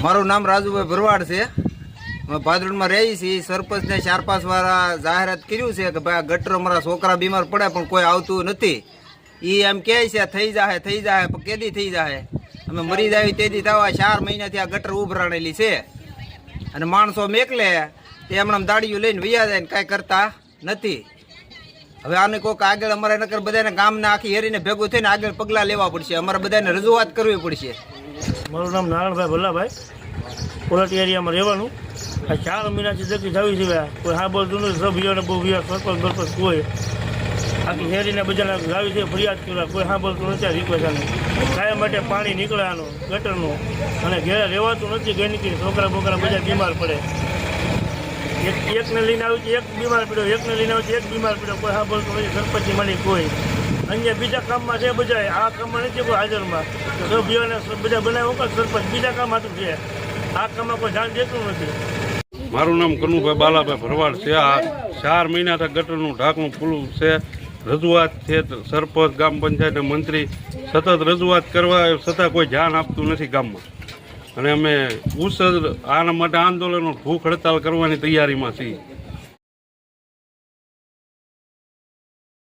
મારું નામ રાજુભાઈ ભરવાડ છે. અમે ભાદરણમાં રહી છીએ. સરપંચને 4-5 વાર જાહેરાત કર્યું છે કે ભાઈ આ ગટર અમારા છોકરા બીમાર પડે પણ કોઈ આવતું નથી. એ એમ કહે છે થઈ જાય પણ કેદી થઈ જાય? અમે મરી જાય તેથી થવા 4 મહિનાથી આ ગટર ઉભરાણેલી છે અને માણસો મેકલે તે એમણે દાડીઓ લઈને વૈયા જાય ને કાંઈ કરતા નથી. હવે આને કોઈક આગળ અમારે નકર બધાને ગામને આખી હેરીને ભેગું થઈને આગળ પગલાં લેવા પડશે. અમારે બધાને રજૂઆત કરવી પડશે. મારું નામ નારાયણભાઈ ભલ્લાભાઈ, કોલટી એરિયામાં રહેવાનું. આ 4 મહિનાથી જતી થવી છે. કોઈ હા બોલતું નથી. સભ્યોને બહુ સરપંચ બરપંચ કોઈ આખી શેરીને બધાને લાવી છે ફરિયાદ કરવા. કોઈ હા બોલતું નથી. રિક્વેસ્ટ કાયમ માટે પાણી નીકળવાનું ગટરનું અને ઘેરે રહેવાતું નથી. ગેનકી છોકરા બોકરા બધા બીમાર પડે. એકને લઈને આવ્યું છે એક બીમાર પડ્યો, એકને લઈને આવ્યું છે એક બીમાર પડ્યો. કોઈ હા બોલતું નથી. સરપંચની માની કોઈ અન્ય બીજા કામમાં છે બધા, આ કામમાં નથી કોઈ હાજરમાં. સભ્યોને બધા બનાવ્યું કે સરપંચ બીજા કામ હતું છે, આ કામમાં કોઈ ધ્યાન દેતું નથી. મારું નામ કનુભાઈ બાલાભાઈ ભરવાડ છે. આ 4 મહિનાથી ગટરનું ઢાંકણું ખુલ્લું છે. રજૂઆત છે સરપંચ, ગ્રામ પંચાયત, મંત્રી સતત રજૂઆત કરવા છતાં કોઈ ધ્યાન આપતું નથી ગામમાં. અને અમે આના માટે આંદોલનો ભૂખ હડતાલ કરવાની તૈયારીમાં છીએ.